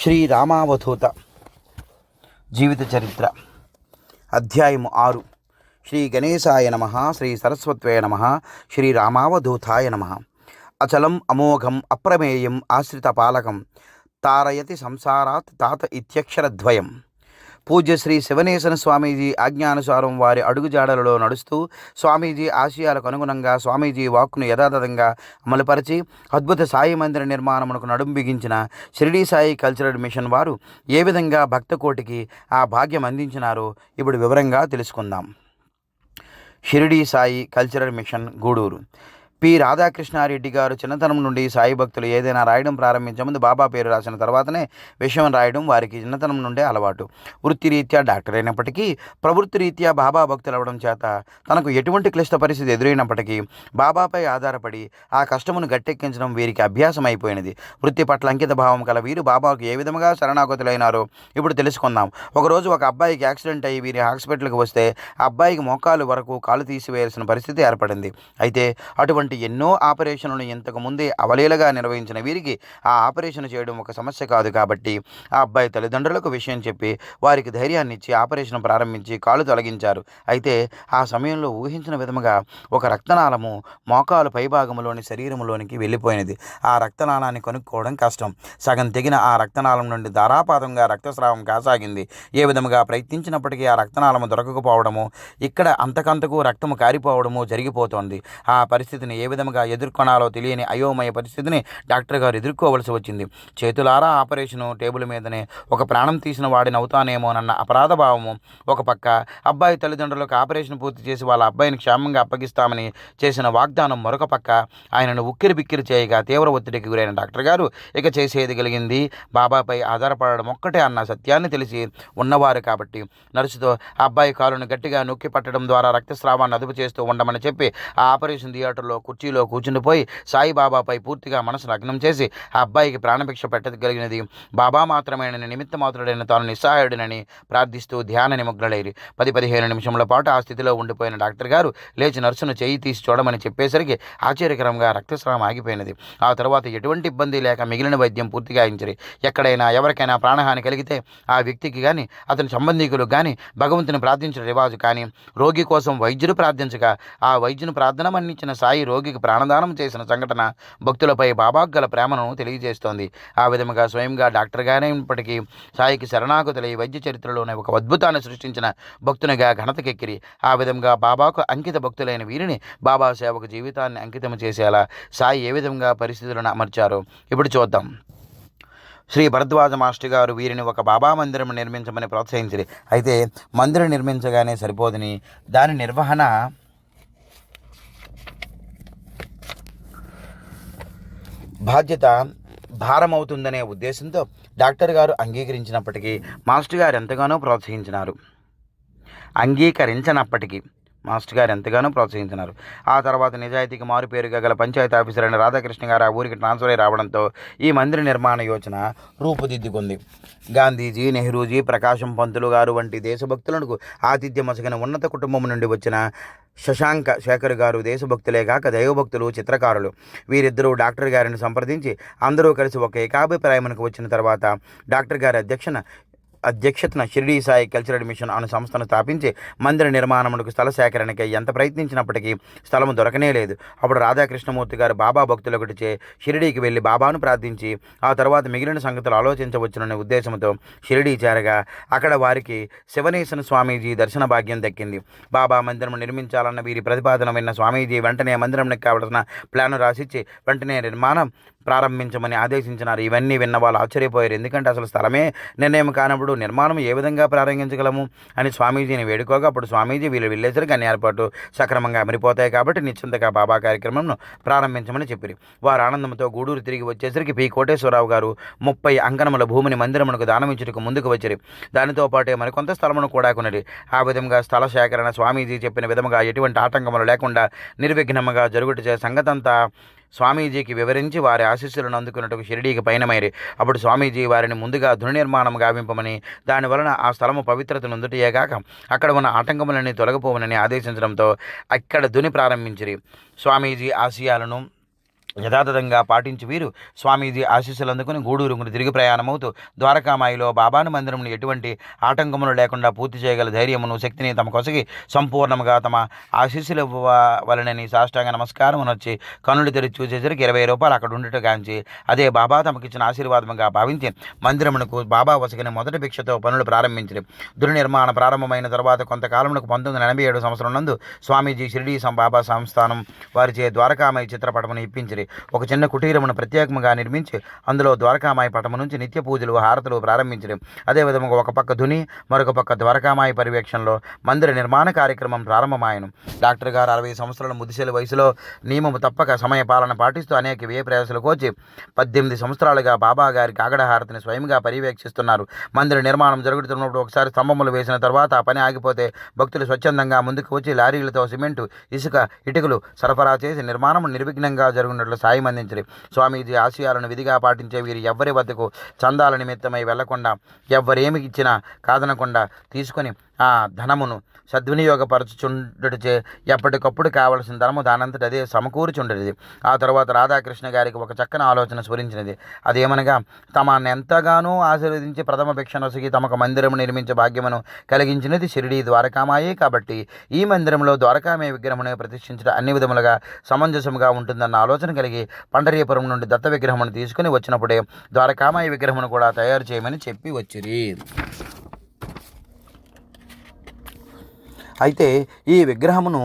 శ్రీరామావధూత జీవిత చరిత్ర అధ్యాయము 6. శ్రీ గణేశాయ నమ. శ్రీ సరస్వత్వే నమ. శ్రీరామావధూతాయ నమ. అచలం అమోఘం అప్రమేయం ఆశ్రిత పాలకం తారయతి సంసారాత్ తాత ఇత్యక్షరద్వయం. పూజ్య శ్రీ శివనేశన స్వామీజీ ఆజ్ఞానుసారం వారి అడుగుజాడలలో నడుస్తూ స్వామీజీ ఆశయాలకు అనుగుణంగా స్వామీజీ వాక్కును యథాతథంగా అమలుపరిచి అద్భుత సాయి మందిర నిర్మాణమునకు నడుం బిగించిన షిరిడీ సాయి కల్చరల్ మిషన్ వారు ఏ విధంగా భక్తకోటికి ఆ భాగ్యం అందించినారో ఇప్పుడు వివరంగా తెలుసుకుందాం. Shirdi Sai cultural mission, Gudur. P. Radhakrishna Reddy గారు చిన్నతనం నుండి సాయి భక్తులు ఏదైనా రాయడం ప్రారంభించే ముందు బాబా పేరు రాసిన తర్వాతనే విషయం రాయడం వారికి చిన్నతనం నుండే అలవాటు. వృత్తిరీత్యా డాక్టర్ అయినప్పటికీ ప్రవృత్తి రీత్యా బాబా భక్తులు అవడం చేత తనకు ఎటువంటి క్లిష్ట పరిస్థితి ఎదురైనప్పటికీ బాబాపై ఆధారపడి ఆ కష్టమును గట్టెక్కించడం వీరికి అభ్యాసం అయిపోయినది. వృత్తి పట్ల అంకిత భావం కల వీరు బాబాకు ఏ విధంగా శరణాగతులైనారో ఇప్పుడు తెలుసుకుందాం. ఒకరోజు ఒక అబ్బాయికి యాక్సిడెంట్ అయ్యి వీరి హాస్పిటల్కి వస్తే ఆ అబ్బాయికి మోకాలు వరకు కాలు తీసివేయాల్సిన పరిస్థితి ఏర్పడింది. అయితే అటువంటి ఎన్నో ఆపరేషన్లను ఇంతకు ముందే అవలీలగా నిర్వహించిన వీరికి ఆ ఆపరేషన్ చేయడం ఒక సమస్య కాదు. కాబట్టి ఆ అబ్బాయి తల్లిదండ్రులకు విషయం చెప్పి వారికి ధైర్యాన్ని ఇచ్చి ఆపరేషన్ ప్రారంభించి కాలు తొలగించారు. అయితే ఆ సమయంలో ఊహించిన విధముగా ఒక రక్తనాళము మోకాలు పైభాగంలోని శరీరంలోనికి వెళ్ళిపోయినది. ఆ రక్తనాళాన్ని కనుక్కోవడం కష్టం. సగం తెగిన ఆ రక్తనాళం నుండి ధారాపాతంగా రక్తస్రావం కాసాగింది. ఏ విధముగా ప్రయత్నించినప్పటికీ ఆ రక్తనాళము దొరకకపోవడము, ఇక్కడ అంతకంతకు రక్తము కారిపోవడము జరిగిపోతోంది. ఆ పరిస్థితిని ఏ విధంగా ఎదుర్కొనాలో తెలియని అయోమయ పరిస్థితిని డాక్టర్ గారు ఎదుర్కోవలసి వచ్చింది. చేతులారా ఆపరేషను టేబుల్ మీదనే ఒక ప్రాణం తీసిన వాడిని అవుతానేమోనన్న అపరాధ భావము ఒక పక్క, అబ్బాయి తల్లిదండ్రులకు ఆపరేషన్ పూర్తి చేసి వాళ్ళ అబ్బాయిని క్షేమంగా అప్పగిస్తామని చేసిన వాగ్దానం మరొక పక్క ఆయనను ఉక్కిరి బిక్కిరి చేయగా తీవ్ర ఒత్తిడికి గురైన డాక్టర్ గారు ఇక చేసేది కలిగింది బాబాపై ఆధారపడడం ఒక్కటే అన్న సత్యాన్ని తెలిసి ఉన్నవారు కాబట్టి నర్సుతో ఆ అబ్బాయి కాలును గట్టిగా నొక్కి పట్టడం ద్వారా రక్తస్రావాన్ని అదుపు చేస్తూ ఉండమని చెప్పి ఆ ఆపరేషన్ థియేటర్లో కుర్చీలో కూర్చుండిపోయి సాయిబాబాపై పూర్తిగా మనసు లగ్నం చేసి ఆ అబ్బాయికి ప్రాణభిక్ష పెట్టగలిగినది బాబా మాత్రమేనని, నిమిత్త మాత్రుడైన తాను నిస్సహాయుడినని ప్రార్థిస్తూ ధ్యాన నిమగ్నులైరి 10-15 నిమిషముల పాటు ఆ స్థితిలో ఉండిపోయిన డాక్టర్ గారు లేచి నర్సును చేయి తీసి చూడమని చెప్పేసరికి ఆశ్చర్యకరంగా రక్తస్రావం ఆగిపోయినది. ఆ తర్వాత ఎటువంటి ఇబ్బంది లేక మిగిలిన వైద్యం పూర్తిగా అయించరి. ఎక్కడైనా ఎవరికైనా ప్రాణహాని కలిగితే ఆ వ్యక్తికి కానీ అతని సంబంధికులకు కానీ భగవంతుని ప్రార్థించిన రివాజు, కానీ రోగి కోసం వైద్యుడు ప్రార్థించగా ఆ వైద్యుని ప్రార్థన మన్నించిన సాయి రోగికి ప్రాణదానం చేసిన సంఘటన భక్తులపై బాబాకు గల ప్రేమను తెలియజేస్తోంది. ఆ విధముగా స్వయంగా డాక్టర్ గారైనప్పటికీ సాయికి శరణాగతులై వైద్య చరిత్రలోనే ఒక అద్భుతాన్ని సృష్టించిన భక్తునిగా ఘనతకెక్కిరి. ఆ విధంగా బాబాకు అంకిత భక్తులైన వీరిని బాబా సేవకు జీవితాన్ని అంకితం చేసేలా సాయి ఏ విధంగా పరిస్థితులను అమర్చారో ఇప్పుడు చూద్దాం. శ్రీ భరద్వాజ మాస్టర్ గారు వీరిని ఒక బాబా మందిరం నిర్మించమని ప్రోత్సహించిరి. అయితే మందిరం నిర్మించగానే సరిపోదని దాని నిర్వహణ బాధ్యత భారమవుతుందనే ఉద్దేశంతో డాక్టర్ గారు అంగీకరించినప్పటికీ మాస్టర్ గారు ఎంతగానో ప్రోత్సహించినారు. ఆ తర్వాత నిజాయితీకి మారుపేరుగా గల పంచాయతీ ఆఫీసర్ అయిన రాధాకృష్ణ గారు ఆ ఊరికి ట్రాన్స్ఫర్ అయి రావడంతో ఈ మందిర నిర్మాణ యోచన రూపుదిద్దుకుంది. గాంధీజీ, నెహ్రూజీ, ప్రకాశం పంతులు గారు వంటి దేశభక్తులకు ఆతిథ్యం మసగిన ఉన్నత కుటుంబం నుండి వచ్చిన శశాంక శేఖర్ గారు దేశభక్తులే కాక దైవభక్తులు, చిత్రకారులు. వీరిద్దరూ డాక్టర్ గారిని సంప్రదించి అందరూ కలిసి ఒక ఏకాభిప్రాయమునకు వచ్చిన తర్వాత డాక్టర్ గారి అధ్యక్షతన షిరిడీ సాయి కల్చరల్ మిషన్ అను సంస్థను స్థాపించి మందిర నిర్మాణమునకు స్థల సేకరణకై ఎంత ప్రయత్నించినప్పటికీ స్థలము దొరకనే లేదు. అప్పుడు రాధాకృష్ణమూర్తి గారు బాబా భక్తులొకటిచే షిరిడీకి వెళ్ళి బాబాను ప్రార్థించి ఆ తర్వాత మిగిలిన సంగతులు ఆలోచించవచ్చుననే ఉద్దేశంతో షిరిడీ చేరగా అక్కడ వారికి శివనేశన స్వామీజీ దర్శన భాగ్యం దక్కింది. బాబా మందిరం నిర్మించాలన్న వీరి ప్రతిపాదన విన్న స్వామీజీ వెంటనే మందిరంకి కావలసిన ప్లాను రాసిచ్చి వెంటనే నిర్మాణం ప్రారంభించమని ఆదేశించినారు. ఇవన్నీ విన్న వాళ్ళు ఆశ్చర్యపోయారు. ఎందుకంటే అసలు స్థలమే నిర్ణయం కానప్పుడు నిర్మాణం ఏ విధంగా ప్రారంభించగలము అని స్వామీజీని వేడుకోగా అప్పుడు స్వామీజీ వీళ్ళు వెళ్ళేసరికి అన్ని ఏర్పాటు సక్రమంగా అమరిపోతాయి కాబట్టి నిశ్చింతగా బాబా కార్యక్రమంను ప్రారంభించమని చెప్పారు. వారు ఆనందంతో గూడూరు తిరిగి వచ్చేసరికి పి. కోటేశ్వరరావు గారు 30 అంకణముల భూమిని మందిరమునకు దానమించుటకు ముందుకు వచ్చారు. దానితో పాటే మరికొంత స్థలమును కూడా కొనరి. ఆ విధంగా స్థల సేకరణ స్వామీజీ చెప్పిన విధముగా ఎటువంటి ఆటంకములు లేకుండా నిర్విఘ్నముగా జరుగుటచే సంగతంతా స్వామీజీకి వివరించి వారి ఆశీస్సులను అందుకున్నట్టుకు షిరిడీకి పయనమైరి. అప్పుడు స్వామీజీ వారిని ముందుగా ధృ నిర్మాణం గావింపమని, దానివలన ఆ స్థలము పవిత్రత నొందుటయేగాక అక్కడ ఉన్న ఆటంకములన్నీ తొలగిపోవనని ఆదేశించడంతో అక్కడ ధుని ప్రారంభించిరి. స్వామీజీ ఆశయాలను యథాతథంగా పాటించి వీరు స్వామీజీ ఆశీస్సులు అందుకుని గూడూరుకు తిరిగి ప్రయాణమవుతూ ద్వారకామాయిలో బాబాను మందిరమును ఎటువంటి ఆటంకములు లేకుండా పూర్తి చేయగల ధైర్యమును శక్తిని తమ కొసగి సంపూర్ణముగా తమ ఆశీస్సులు ఇవ్వవలనని సాష్టాంగ నమస్కారం వచ్చి కన్నులు తెరిచి చూసేసరికి 20 రూపాయలు అక్కడ ఉండటం గాంచి అదే బాబా తమకిచ్చిన ఆశీర్వాదముగా భావించి మందిరమునకు బాబా వసగిన మొదటి భిక్షతో పనులు ప్రారంభించారు. దుర్నిర్మాణ ప్రారంభమైన తర్వాత కొంతకాలమునకు 1987 సంవత్సరం నందు స్వామీజీ షిరిడీ బాబా సంస్థానం వారిచే ద్వారకామాయి చిత్రపటమును ఇప్పించారు. ఒక చిన్న కుటీరమును ప్రత్యేకంగా నిర్మించి అందులో ద్వారకామాయి పటము నుంచి నిత్య పూజలు హారతులు ప్రారంభించడం. అదేవిధంగా ఒక పక్క ధుని మరొక పక్క ద్వారకామాయి పర్యవేక్షణలో మందిర నిర్మాణ కార్యక్రమం ప్రారంభమాయను. డాక్టర్ గారు 60 సంవత్సరాల ముదిశల వయసులో నియమము తప్పక సమయ పాలన పాటిస్తూ అనేక వ్యయ ప్రయాసాలకు వచ్చి 18 సంవత్సరాలుగా బాబా గారి కాగడ హారతిని స్వయంగా పర్యవేక్షిస్తున్నారు. మందిర నిర్మాణం జరుగుతున్నప్పుడు ఒకసారి స్తంభములు వేసిన తర్వాత ఆ పని ఆగిపోతే భక్తులు స్వచ్ఛందంగా ముందుకు వచ్చి లారీలతో సిమెంటు ఇసుక ఇటుకలు సరఫరా చేసి నిర్మాణం నిర్విఘ్నంగా జరుగుతున్నట్లు సాయం అందించరు. స్వామీజీ ఆశయాలను విధిగా పాటించే వీరు ఎవ్వరి వద్దకు చందాల నిమిత్తమై వెళ్లకుండా ఎవ్వరేమి ఇచ్చినా కాదనకుండా తీసుకొని ఆ ధనమును సద్వినియోగపరచుచుండుటచే ఎప్పటికప్పుడు కావలసిన ధనము దానంతట అదే సమకూర్చుండేది. ఆ తర్వాత రాధాకృష్ణ గారికి ఒక చక్కని ఆలోచన స్ఫురించినది. అదేమనగా తమను ఎంతగానో ఆశీర్వదించి ప్రథమ భిక్షనొసగి తమకు మందిరము నిర్మించే భాగ్యమును కలిగించినది షిరిడీ ద్వారకామాయే కాబట్టి ఈ మందిరంలో ద్వారకామాయి విగ్రహమును ప్రతిష్ఠించడం అన్ని విధములుగా సమంజసముగా ఉంటుందన్న ఆలోచన కలిగి పండరీపురం నుండి దత్త విగ్రహమును తీసుకుని వచ్చినప్పుడే ద్వారకామాయి విగ్రహమును కూడా తయారు చేయమని చెప్పి వచ్చిరి. అయితే ఈ విగ్రహమును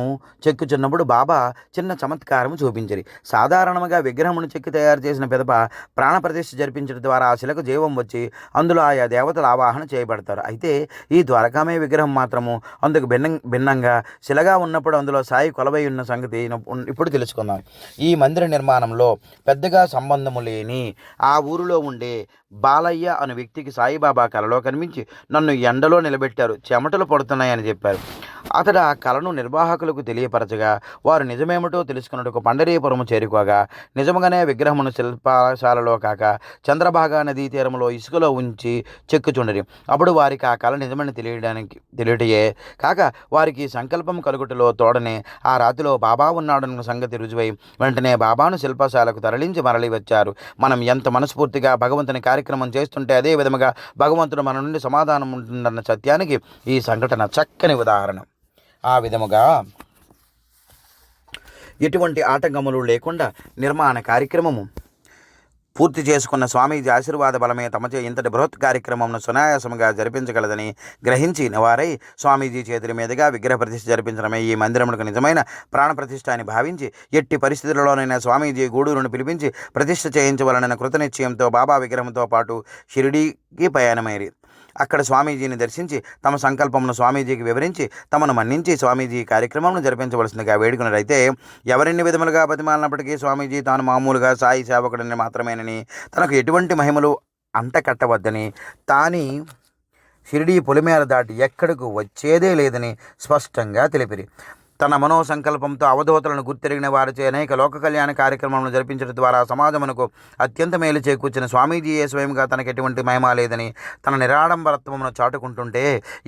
చెక్కుచున్నప్పుడు బాబా చిన్న చమత్కారము చూపించరి. సాధారణంగా విగ్రహమును చెక్కి తయారు చేసిన పిదప ప్రాణప్రతిష్ఠ జరిపించడం ద్వారా ఆ శిలకు జీవం వచ్చి అందులో ఆయా దేవతల ఆవాహన చేయబడతారు. అయితే ఈ ద్వారకామయ విగ్రహం మాత్రము అందుకు భిన్నంగా శిలగా ఉన్నప్పుడు అందులో సాయి కొలవై ఉన్న సంగతి ఇప్పుడు తెలుసుకుందాం. ఈ మందిర నిర్మాణంలో పెద్దగా సంబంధము లేని ఆ ఊరిలో ఉండే బాలయ్య అనే వ్యక్తికి సాయిబాబా కలలో కనిపించి నన్ను ఎండలో నిలబెట్టారు, చెమటలు పడుతున్నాయని చెప్పారు. అతడు ఆ కళను నిర్వాహకులకు తెలియపరచగా వారు నిజమేమిటో తెలుసుకున్నట్టుకు పండరీపురము చేరుకోగా నిజముగానే విగ్రహమును శిల్పశాలలో కాక చంద్రభాగా నదీ తీరంలో ఇసుకలో ఉంచి చెక్కుచుండరి. అప్పుడు వారికి ఆ కళ నిజమని తెలియటయే కాక వారికి సంకల్పం కలుగుటలో తోడనే ఆ రాతిలో బాబా ఉన్నాడన్న సంగతి రుజువై వెంటనే బాబాను శిల్పశాలకు తరలించి మరలి వచ్చారు. మనం ఎంత మనస్ఫూర్తిగా భగవంతుని కార్యక్రమం చేస్తుంటే అదే విధముగా భగవంతుడు మన నుండి సమాధానం ఉంటుందన్న సత్యానికి ఈ సంఘటన చక్కని ఉదాహరణ. ఆ విధముగా ఎటువంటి ఆటంకములు లేకుండా నిర్మాణ కార్యక్రమము పూర్తి చేసుకున్న స్వామీజీ ఆశీర్వాద బలమే తమచే ఇంతటి బృహత్ కార్యక్రమంను సునాయాసముగా జరిపించగలదని గ్రహించిన వారై స్వామీజీ చేతుల మీదుగా విగ్రహ ప్రతిష్ఠ జరిపించడమే ఈ మందిరమునకు నిజమైన ప్రాణప్రతిష్ఠ అని భావించి ఎట్టి పరిస్థితుల్లోనైనా స్వామీజీ గూడూరును పిలిపించి ప్రతిష్ఠ చేయించవలనన్న కృతనిశ్చయంతో బాబా విగ్రహంతో పాటు షిరిడీకి ప్రయాణమైరి. అక్కడ స్వామీజీని దర్శించి తమ సంకల్పమును స్వామీజీకి వివరించి తమను మన్నించి స్వామీజీ కార్యక్రమంను జరిపించవలసిందిగా వేడుకున్నారైతే ఎవరెన్ని విధములుగా బతిమాలినప్పటికీ స్వామీజీ తాను మామూలుగా సాయి సేవకుడిని మాత్రమేనని తనకు ఎటువంటి మహిమలు అంటకట్టవద్దని తాని షిరిడీ పొలిమేర దాటి ఎక్కడకు వచ్చేదే లేదని స్పష్టంగా తెలిపిరి. తన మనోసంకల్పంతో అవధూతలను గుర్తెరిగిన వారిచే అనేక లోక కళ్యాణ కార్యక్రమాలను జరిపించడం ద్వారా సమాజమునకు అత్యంత మేలు చేకూర్చిన స్వామీజీయే స్వయంగా తనకు ఎటువంటి మహిమ లేదని తన నిరాడంబరత్వమును చాటుకుంటుంటే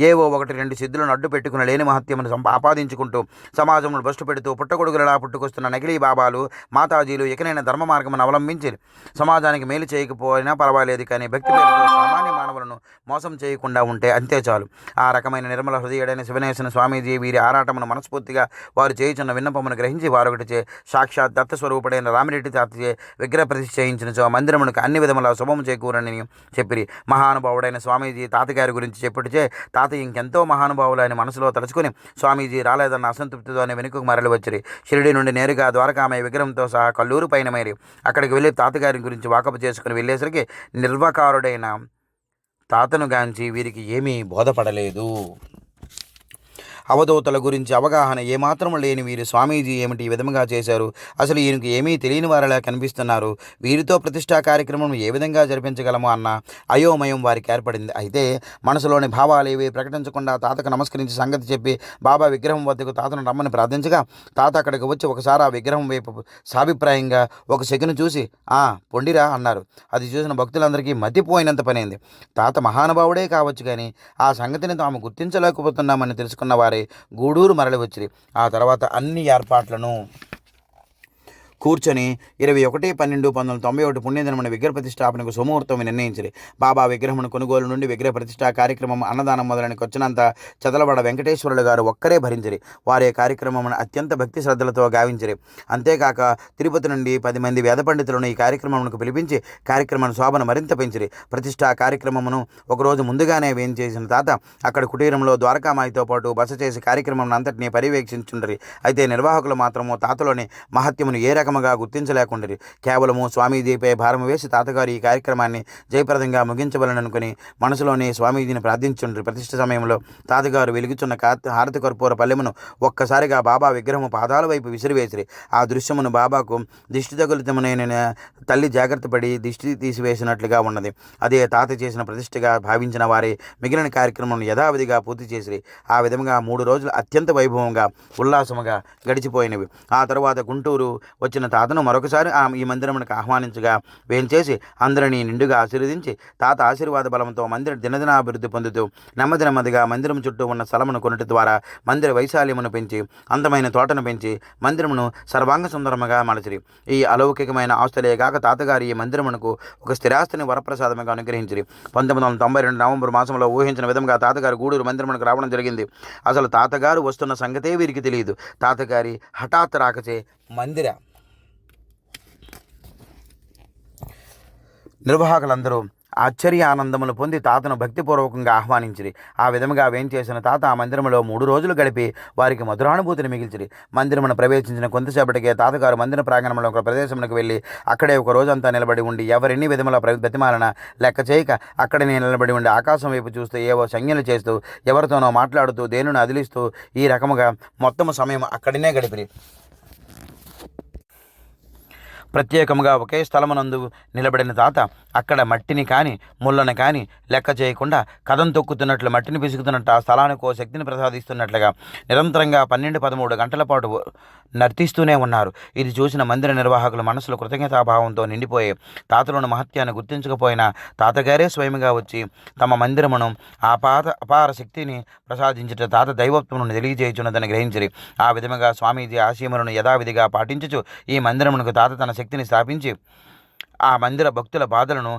ఏవో 1-2 సిద్ధులను అడ్డు పెట్టుకుని లేని మహత్యమును ఆపాదించుకుంటూ సమాజమును భ్రష్టు పెడుతూ పుట్టగొడుగులలా పుట్టుకొస్తున్న నకిలీ బాబాలు మాతాజీలు ఇకనైనా ధర్మ మార్గమును అవలంబించి సమాజానికి మేలు చేయకపోయినా పర్వాలేదు, కానీ భక్తి పేరుతో సామాన్య మానవులను మోసం చేయకుండా ఉంటే అంతే చాలు. ఆ రకమైన నిర్మల హృదయుడైన శివనేశ్వర స్వామీజీ వీరి ఆరాటమును మనస్ఫూర్తిగా వారు చేయుచున్న విన్నపమును గ్రహించి వారొకటిచే సాక్షాత్ దత్తస్వరూపుడైన రామిరెడ్డి తాతచే విగ్రహ ప్రతిష్ఠ చేయించిన మందిరమునకు అన్ని విధముల శుభము చేకూరని చెప్పిరి. మహానుభావుడైన స్వామీజీ తాతగారి గురించి చెప్పుటిచే తాత ఇంకెంతో మహానుభావులు అని మనసులో తలుచుకుని స్వామీజీ రాలేదన్న అసంతృప్తితోనే వెనుకకు మరలి వచ్చిరి. షిరిడి నుండి నేరుగా ద్వారకామయ విగ్రహంతో సహా కల్లూరు పైన మేరి అక్కడికి వెళ్ళి తాతగారి గురించి వాకపు చేసుకుని వెళ్ళేసరికి నిర్వకారుడైన తాతను గాంచి వీరికి ఏమీ బోధపడలేదు. అవధూతల గురించి అవగాహన ఏమాత్రం లేని వీరు స్వామీజీ ఏమిటి ఈ విధంగా చేశారు, అసలు ఈయనకి ఏమీ తెలియని వారిలా కనిపిస్తున్నారు, వీరితో ప్రతిష్టా కార్యక్రమం ఏ విధంగా జరిపించగలము అన్న అయోమయం వారికి ఏర్పడింది. అయితే మనసులోని భావాలు ఏవి ప్రకటించకుండా తాతకు నమస్కరించి సంగతి చెప్పి బాబా విగ్రహం వద్దకు తాతను రమ్మని ప్రార్థించగా తాత అక్కడికి వచ్చి ఒకసారి ఆ విగ్రహం వైపు సాభిప్రాయంగా ఒక సెకను చూసి పొండిరా అన్నారు. అది చూసిన భక్తులందరికీ మతిపోయినంత పనైంది. తాత మహానుభావుడే కావచ్చు, కానీ ఆ సంగతిని తాము గుర్తించలేకపోతున్నామని తెలుసుకున్న వారే గూడూరు మరలి వచ్చిరి. ఆ తర్వాత అన్ని ఏర్పాట్లను కూర్చొని 21/12/1991 పుణ్యదినమున విగ్రహ ప్రతిష్టాపనకు సుముహూర్తం నిర్ణయించిరి. బాబా విగ్రహమును కొనుగోలు నుండి విగ్రహ ప్రతిష్టా కార్యక్రమం, అన్నదానం మొదలైన ఖర్చునంతా చదలబడ వెంకటేశ్వరులు గారు ఒక్కరే భరించిరి. వారి కార్యక్రమమును అత్యంత భక్తి శ్రద్ధలతో గావించిరి. అంతేకాక తిరుపతి నుండి 10 మంది వేద పండితులను ఈ కార్యక్రమమునకు పిలిపించి కార్యక్రమం శోభను మరింత పెంచిరి. ప్రతిష్టా కార్యక్రమమును ఒకరోజు ముందుగానే వేయించేసిన తాత అక్కడ కుటీరంలో ద్వారకామాయితో పాటు బస చేసి కార్యక్రమం అంతటినీ పర్యవేక్షించుండ్రి. అయితే నిర్వాహకులు మాత్రము తాతలోని మహత్యమును ఏ రకముగా గుర్తించలేకుండ్రి. కేవలము స్వామీజీపై భారం వేసి తాతగారు ఈ కార్యక్రమాన్ని జయప్రదంగా ముగించవలననుకుని మనసులోనే స్వామీజీని ప్రార్థించుండ్రి. ప్రతిష్ఠ సమయంలో తాతగారు వెలుగుచున్న హారతి కర్పూర పల్లెమును ఒక్కసారిగా బాబా విగ్రహము పాదాల వైపు విసిరివేసిరి. ఆ దృశ్యమును బాబాకు దిష్టి తగులుతమునైన తల్లి జాగ్రత్త పడి దిష్టి తీసివేసినట్లుగా ఉన్నది. అదే తాత చేసిన ప్రతిష్టగా భావించిన వారి మిగిలిన కార్యక్రమం యథావిధిగా పూర్తి చేసిరి. ఆ విధంగా 3 రోజులు అత్యంత వైభవంగా ఉల్లాసముగా గడిచిపోయినవి. ఆ తరువాత గుంటూరు వచ్చిన తాతను మరొకసారి ఈ మందిరమునకు ఆహ్వానించగా వేంచేసి అందరినీ నిండుగా ఆశీర్వదించి తాత ఆశీర్వాద బలంతో మందిర దినదినాభివృద్ధి పొందుతూ నెమ్మదిగా మందిరం చుట్టూ ఉన్న స్థలమును కొనుట ద్వారా మందిర వైశాల్యమును పెంచి అందమైన తోటను పెంచి మందిరమును సర్వాంగ సుందరముగా మలచిరి. ఈ అలౌకికమైన ఆస్తులే కాక తాతగారు ఈ మందిరమునకు ఒక స్థిరాస్తిని వరప్రసాదముగా అనుగ్రహించిరి. 1992 నవంబర్ మాసంలో ఊహించిన విధంగా తాతగారు గూడూరు మందిరమునకు రావడం జరిగింది. అసలు తాతగారు వస్తున్న సంగతే వీరికి తెలియదు. తాతగారి హఠాత్ రాకచే మందిర నిర్వాహకులందరూ ఆశ్చర్య ఆనందములు పొంది తాతను భక్తిపూర్వకంగా ఆహ్వానించిరి. ఆ విధముగా వేంచేసిన తాత ఆ మందిరంలో 3 రోజులు గడిపి వారికి మధురానుభూతిని మిగిల్చిరి. మందిరమును ప్రవేశించిన కొంతసేపటికే తాతగారు మందిర ప్రాంగణంలో ఒక ప్రదేశమునకు వెళ్ళి అక్కడే ఒక రోజంతా నిలబడి ఉండి ఎవరెన్ని విధముల బతిమాలన లెక్క చేయక అక్కడనే నిలబడి ఉండి ఆకాశం వైపు చూస్తూ ఏవో సంజ్ఞలు చేస్తూ ఎవరితోనో మాట్లాడుతూ దేనిని అదిలిస్తూ ఈ రకముగా మొత్తము సమయం అక్కడనే గడిపిరి. ప్రత్యేకముగా ఒకే స్థలమునందు నిలబడిన తాత అక్కడ మట్టిని కానీ ముళ్ళను కానీ లెక్క చేయకుండా కదం తొక్కుతున్నట్లు మట్టిని పిసుకుతున్నట్టు ఆ స్థలానికి ఓ శక్తిని ప్రసాదిస్తున్నట్లుగా నిరంతరంగా 12-13 గంటల పాటు నర్తిస్తూనే ఉన్నారు. ఇది చూసిన మందిర నిర్వాహకుల మనసులో కృతజ్ఞతాభావంతో నిండిపోయే తాతలోని మహత్యాన్ని గుర్తించకపోయినా తాతగారే స్వయంగా వచ్చి తమ మందిరమును అపార శక్తిని ప్రసాదించుట తాత దైవత్వమును తెలియజేయుచున్నదని గ్రహించిరి. ఆ విధముగా స్వామీజీ ఆశయములను యథావిధిగా పాటించుచు ఈ మందిరమునకు తాత తన శక్తిని స్థాపించి ఆ మందిర భక్తుల బాధలను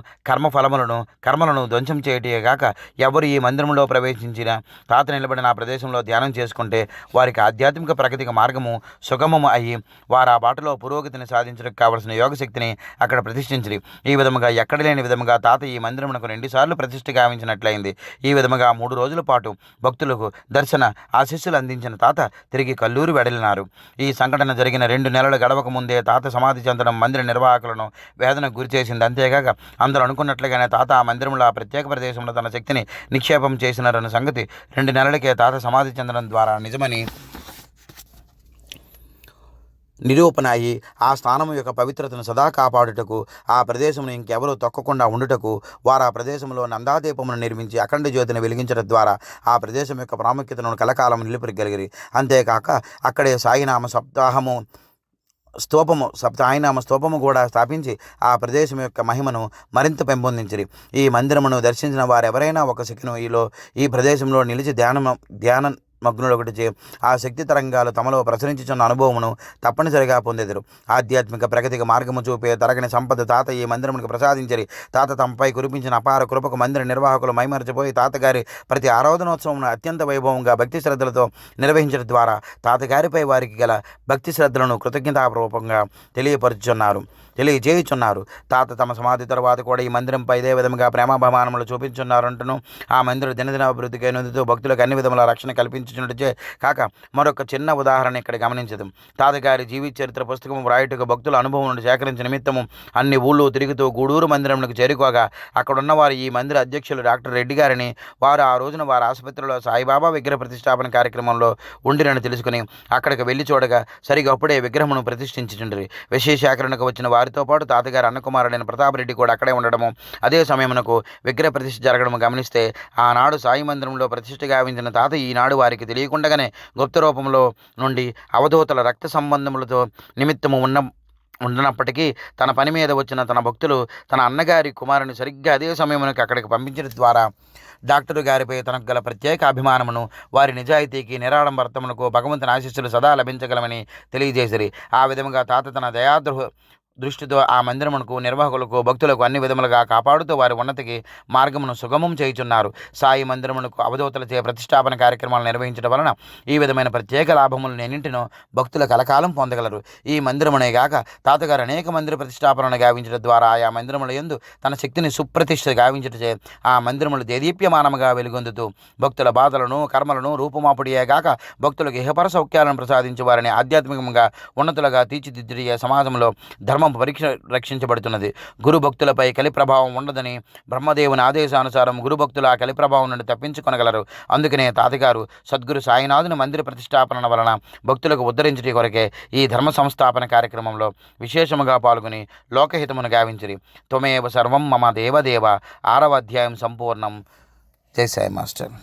కర్మలను ధ్వంసం చేయటే గాక ఎవరు ఈ మందిరంలో ప్రవేశించిన తాత నిలబడిన ఆ ప్రదేశంలో ధ్యానం చేసుకుంటే వారికి ఆధ్యాత్మిక ప్రగతికి మార్గము సుగమము అయ్యి వారు ఆ బాటలో పురోగతిని సాధించడానికి కావలసిన యోగశక్తిని అక్కడ ప్రతిష్ఠించిరి. ఈ విధముగా ఎక్కడ లేని విధముగా తాత ఈ మందిరమునకు 2 సార్లు ప్రతిష్ఠ గావించినట్లయింది. ఈ విధముగా 3 రోజుల పాటు భక్తులకు దర్శన ఆశీస్సులు అందించిన తాత తిరిగి కల్లూరు వెడలినారు. ఈ సంఘటన జరిగిన 2 నెలలు గడవక ముందే తాత సమాధి చెందడం మందిర నిర్వాహకులను వేదన గురి చేసింది. అంతేగాక అందరూ అనుకున్నట్లుగానే తాత ఆ మందిరంలో ఆ ప్రత్యేక ప్రదేశంలో తన శక్తిని నిక్షేపం చేసినారన్న సంగతి 2 నెలలకే తాత సమాధి చెందడం ద్వారా నిజమని నిరూపణ అయి ఆ స్థానము యొక్క పవిత్రతను సదా కాపాడుటకు ఆ ప్రదేశమును ఇంకెవరూ తొక్కకుండా ఉండుటకు వారు ఆ ప్రదేశంలో నందాదీపమును నిర్మించి అఖండ జ్యోతిని వెలిగించడం ద్వారా ఆ ప్రదేశం యొక్క ప్రాముఖ్యతను కలకాలం నిలుపుగలిగిరి. అంతేకాక అక్కడే సాయినామ స్తూపము కూడా స్థాపించి ఆ ప్రదేశం యొక్క మహిమను మరింత పెంపొందించిరి. ఈ మందిరమును దర్శించిన వారెవరైనా ఒక సెకను ఈ ప్రదేశంలో నిలిచి ధ్యాన మగ్నులొకటిచే ఆ శక్తి తరంగాలు తమలో ప్రసరించుచున్న అనుభవమును తప్పనిసరిగా పొందెదరు. ఆధ్యాత్మిక ప్రగతికి మార్గము చూపే తరగని సంపద తాత ఈ మందిరమునికి ప్రసాదించరి. తాత తమపై కురిపించిన అపార కృపకు మందిర నిర్వాహకులు మైమరచిపోయి తాతగారి ప్రతి ఆరాధనోత్సవమును అత్యంత వైభవంగా భక్తి శ్రద్ధలతో నిర్వహించడం ద్వారా తాతగారిపై వారికి గల భక్తి శ్రద్ధలను కృతజ్ఞతాపూర్వకంగా తెలియజేయుచున్నారు. తాత తమ సమాధి తర్వాత కూడా ఈ మందిరంపై ఇదే విధంగా ప్రేమాభిమానములు చూపించున్నారంటను ఆ మందిర దినదినాభివృద్ధికి నొందుతూ భక్తులకు అన్ని విధముల రక్షణ కల్పించుచున్నట్టే కాక మరొక చిన్న ఉదాహరణ ఇక్కడ గమనించదు. తాతగారి జీవిత చరిత్ర పుస్తకము వ్రాయుటకు భక్తుల అనుభవం నుండి సేకరించిన నిమిత్తము అన్ని ఊళ్ళు తిరుగుతూ గూడూరు మందిరంకు చేరుకోగా అక్కడున్న వారు ఈ మందిర అధ్యక్షులు డాక్టర్ రెడ్డి గారిని వారు ఆ రోజున వారి ఆసుపత్రిలో సాయిబాబా విగ్రహ ప్రతిష్టాపన కార్యక్రమంలో ఉండిరని తెలుసుకుని అక్కడికి వెళ్లి చూడగా సరిగా అప్పుడే విగ్రహమును ప్రతిష్ఠించుచుండ్రి. విశేషాకరణకు వచ్చిన వారితో పాటు తాతగారు అన్నకుమారుడైన ప్రతాపరెడ్డి కూడా అక్కడే ఉండడము అదే సమయమునకు విగ్రహ ప్రతిష్ఠ జరగడము గమనిస్తే ఆనాడు సాయి మందిరంలో ప్రతిష్ఠ గావించిన తాత ఈనాడు వారికి తెలియకుండానే గుప్త రూపంలో నుండి అవధూతల రక్త సంబంధములతో నిమిత్తము ఉండనప్పటికీ తన పని మీద వచ్చిన తన భక్తులు తన అన్నగారి కుమారుని సరిగ్గా అదే సమయంలోకి అక్కడికి పంపించడం ద్వారా డాక్టరు గారిపై తనకు గల ప్రత్యేక అభిమానమును, వారి నిజాయితీకి, నిరాడంబరతమునకు భగవంతుని ఆశీస్సులు సదా లభించగలమని తెలియజేసిరి. ఆ విధముగా తాత తన దృష్టితో ఆ మందిరమునకు, నిర్వాహకులకు, భక్తులకు అన్ని విధములుగా కాపాడుతూ వారి ఉన్నతికి మార్గమును సుగమం చేయుచున్నారు. సాయి మందిరమునకు అవధూతలచే ప్రతిష్టాపన కార్యక్రమాలు నిర్వహించడం వలన ఈ విధమైన ప్రత్యేక లాభములను ఎన్నింటినో భక్తుల కలకాలం పొందగలరు. ఈ మందిరమునే గాక తాతగారు అనేక మందిర ప్రతిష్టాపనను గావించడం ద్వారా ఆయా మందిరముల యందు తన శక్తిని సుప్రతిష్ఠ గావించటచే ఆ మందిరములు దేదీప్యమానముగా వెలుగొందుతూ భక్తుల బాధలను, కర్మలను రూపుమాపుడియే గాక భక్తులకు ఇహపర సౌఖ్యాలను ప్రసాదించి వారిని ఆధ్యాత్మికంగా ఉన్నతులుగా తీర్చిదిద్దే సమాజంలో ధర్మం రక్షించబడుతున్నది. గురు భక్తులపై కలి ప్రభావం ఉండదని బ్రహ్మదేవుని ఆదేశానుసారం గురు భక్తులు ఆ కలి ప్రభావం నుండి తప్పించుకొనగలరు. అందుకనే తాతగారు సద్గురు సాయినాథుని మందిర ప్రతిష్టాపన వలన భక్తులకు ఉద్ధరించటి కొరకే ఈ ధర్మ సంస్థాపన కార్యక్రమంలో విశేషముగా పాల్గొని లోకహితమును గావించిరి. త్వమేవ సర్వం మమ దేవదేవ. 6వ అధ్యాయం సంపూర్ణం. జై సాయి మాస్టర్.